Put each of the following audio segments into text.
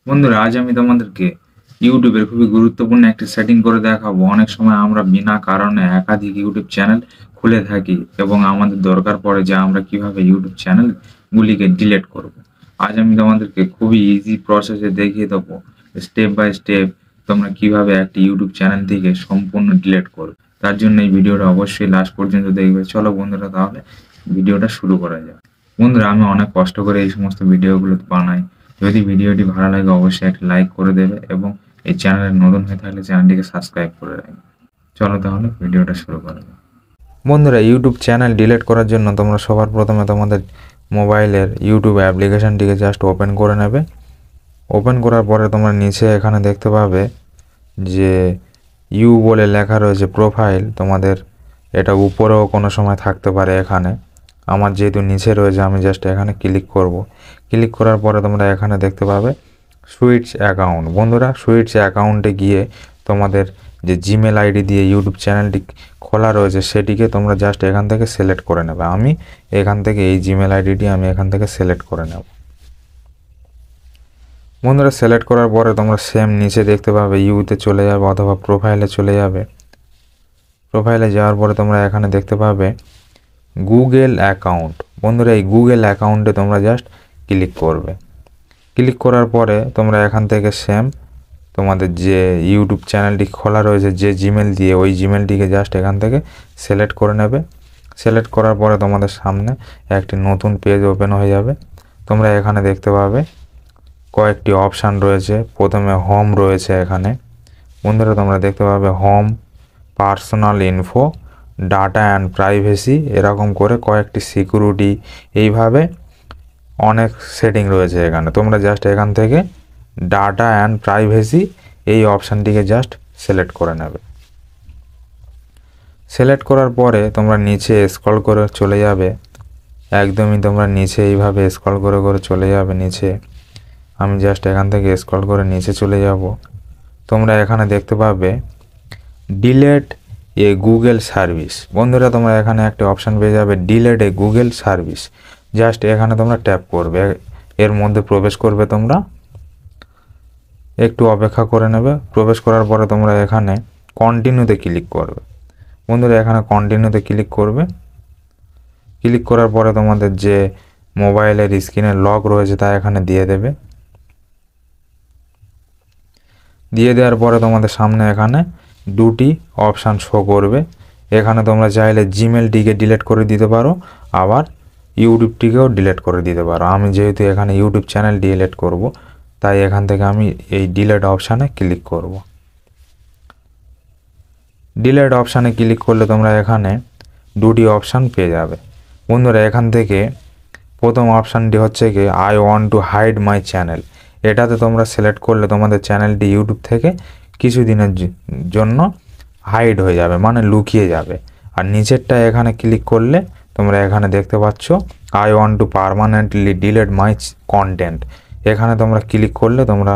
বন্ধুরা, আজ আমি তোমাদেরকে ইউটিউবের খুবই গুরুত্বপূর্ণ একটি সেটিং করে দেখাবো। অনেক সময় আমরা বিনা কারণে একাধিক ইউটিউব চ্যানেল খুলে থাকি এবং আমাদের দরকার পড়ে যে আমরা কিভাবে ইউটিউব চ্যানেল গুলিকে ডিলিট করব। আজ আমি তোমাদেরকে খুবই ইজি প্রসেসে দেখিয়ে দেবো, স্টেপ বাই স্টেপ তোমরা কিভাবে একটি ইউটিউব চ্যানেল থেকে সম্পূর্ণ ডিলিট করবে। তার জন্য এই ভিডিওটা অবশ্যই লাস্ট পর্যন্ত দেখবে। চলো বন্ধুরা, তাহলে ভিডিওটা শুরু করা যাক। বন্ধুরা, আমি অনেক কষ্ট করে এই সমস্ত ভিডিওগুলো বানাই। যদি ভিডিওটি ভালো লাগে অবশ্যই একটা লাইক করে দেবে এবং এই চ্যানেলে নতুন হয়ে থাকলে চ্যানেলটিকে সাবস্ক্রাইব করে রাখবে। চলো তাহলে ভিডিওটা শুরু করা যাক। বন্ধুরা, ইউটিউব চ্যানেল ডিলিট করার জন্য তোমরা সবার প্রথমে তোমাদের মোবাইলের ইউটিউব অ্যাপ্লিকেশনটিকে জাস্ট ওপেন করে নেবে। ওপেন করার পরে তোমরা নিচে এখানে দেখতে পাবে যে ইউ বলে লেখা রয়েছে প্রোফাইল। তোমাদের এটা উপরেও কোনো সময় থাকতে পারে। এখানে আমার যেহেতু নিচে রয়েছে, আমি জাস্ট এখানে ক্লিক করব। ক্লিক করার পরে তোমরা এখানে দেখতে পাবে সুইটস অ্যাকাউন্ট। বন্ধুরা, সুইটস অ্যাকাউন্টে গিয়ে তোমাদের যে জিমেল আইডি দিয়ে ইউটিউব চ্যানেলটি খোলা রয়েছে সেটিকে তোমরা জাস্ট এখান থেকে সিলেক্ট করে নেবে। আমি এখান থেকে এই জিমেল আইডিটি আমি এখান থেকে সিলেক্ট করে নেব। বন্ধুরা, সিলেক্ট করার পরে তোমরা সেম নিচে দেখতে পাবে ইউতে চলে যাবে অথবা প্রোফাইলে চলে যাবে। প্রোফাইলে যাওয়ার পরে তোমরা এখানে দেখতে পাবে গুগল অ্যাকাউন্ট। বন্ধুরা, এই গুগল অ্যাকাউন্টে তোমরা জাস্ট ক্লিক করবে। ক্লিক করার পরে তোমরা এখান থেকে সেম তোমাদের যে ইউটিউব চ্যানেলটি খোলা রয়েছে যে জিমেল দিয়ে, ওই জিমেলটিকে জাস্ট এখান থেকে সিলেক্ট করে নেবে। সিলেক্ট করার পরে তোমাদের সামনে একটি নতুন পেজ ওপেন হয়ে যাবে। তোমরা এখানে দেখতে পাবে কয়েকটি অপশান রয়েছে। প্রথমে হোম রয়েছে এখানে। বন্ধুরা, তোমরা দেখতে পাবে home, personal info, data and privacy, এরকম করে কয়েকটি সিকিউরিটি, এইভাবে অনেক সেটিং রয়েছে এখানে। তোমরা জাস্ট এখান থেকে ডাটা অ্যান্ড প্রাইভেসি এই অপশানটিকে জাস্ট সিলেক্ট করে নেবে। সিলেক্ট করার পরে তোমরা নিচে স্ক্রল করে চলে যাবে। একদমই তোমরা নিচে এইভাবে স্ক্রল করে করে চলে যাবে নিচে। আমি জাস্ট এখান থেকে স্ক্রল করে নিচে চলে যাব। তোমরা এখানে দেখতে পাবে ডিলেট এ গুগল সার্ভিস। বন্ধুরা, তোমরা এখানে একটা অপশান পেয়ে যাবে ডিলেট এ গুগল সার্ভিস। জাস্ট এখানে তোমরা ট্যাপ করবে, এর মধ্যে প্রবেশ করবে। তোমরা একটু অপেক্ষা করে নেবে। প্রবেশ করার পরে তোমরা এখানে কন্টিনিউতে ক্লিক করবে। বন্ধুরা, এখানে কন্টিনিউতে ক্লিক করবে। ক্লিক করার পরে তোমাদের যে মোবাইলের স্ক্রিনের লক রয়েছে তা এখানে দিয়ে দেবে। দিয়ে দেওয়ার পরে তোমাদের সামনে এখানে দুটি অপশান শো করবে। এখানে তোমরা চাইলে জিমেলটিকে ডিলিট করে দিতে পারো, আবার ইউটিউবটিকেও ডিলিট করে দিতে পারো। আমি যেহেতু এখানে ইউটিউব চ্যানেল ডিলিট করব, তাই এখান থেকে আমি এই ডিলিট অপশানে ক্লিক করব। ডিলিট অপশানে ক্লিক করলে তোমরা এখানে দুটি অপশান পেয়ে যাবে। বন্ধুরা, এখান থেকে প্রথম অপশানটি হচ্ছে কি I want to hide my channel. এটাতে তোমরা সিলেক্ট করলে তোমাদের চ্যানেলটি ইউটিউব থেকে কিছুদিনের জন্য হাইড হয়ে যাবে, মানে লুকিয়ে যাবে। আর নিচেরটা এখানে ক্লিক করলে তোমরা এখানে দেখতে পাচ্ছ I want two permanently delete my content. এখানে তোমরা ক্লিক করলে তোমরা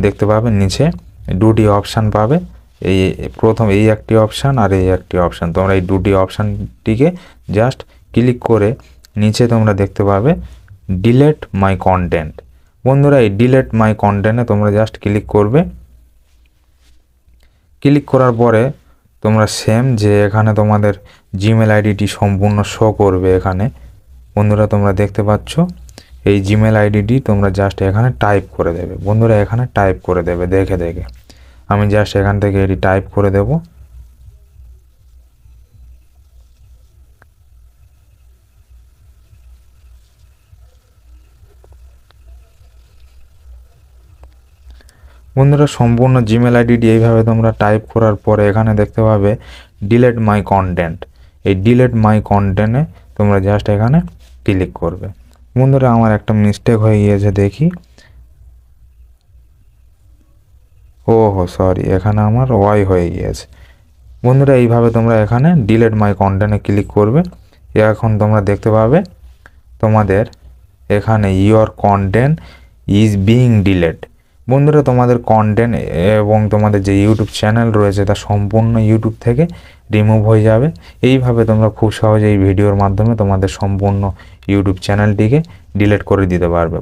দেখতে পাবে নিচে দুটি অপশান পাবে। এই প্রথম এই একটি অপশান আর এই একটি অপশান। তোমরা এই দুটি অপশানটিকে জাস্ট ক্লিক করে নিচে তোমরা দেখতে পাবে ডিলিট মাই কন্টেন্ট। বন্ধুরা, এই ডিলিট মাই কন্টেন্টে তোমরা জাস্ট ক্লিক করবে। ক্লিক করার পরে তোমরা সেম যে এখানে তোমাদের জিমেল আইডিটি সম্পূর্ণ শো করবে এখানে। বন্ধুরা, তোমরা দেখতে পাচ্ছ এই জিমেল আইডিটি তোমরা জাস্ট এখানে টাইপ করে দেবে। বন্ধুরা, এখানে টাইপ করে দেবে দেখে দেখে। আমি জাস্ট এখান থেকে এটি টাইপ করে দেব। বন্ধুরা, সম্পূর্ণ জিমেল আইডিটি এইভাবে তোমরা টাইপ করার পরে এখানে দেখতে পাবে ডিলিট মাই কন্টেন্ট। এই ডিলিট মাই কন্টেন্টে তোমরা জাস্ট এখানে ক্লিক করবে। বন্ধুরা, আমার একটা মিস্টেক হয়ে গিয়েছে, দেখি। ওহো সরি, এখানে আমার ওয়াই হয়ে গিয়েছে। বন্ধুরা, এইভাবে তোমরা এখানে ডিলিট মাই কন্টেন্টে ক্লিক করবে। এখন তোমরা দেখতে পাবে তোমাদের এখানে your content is being delete. বন্ধুরা, তোমাদের কন্টেন্ট এবং তোমাদের যে ইউটিউব চ্যানেল রয়েছে তা সম্পূর্ণ ইউটিউব থেকে রিমুভ হয়ে যাবে। এইভাবে তোমরা খুব সহজে এই ভিডিওর মাধ্যমে তোমাদের সম্পূর্ণ ইউটিউব চ্যানেলটিকে ডিলিট করে দিতে পারবে।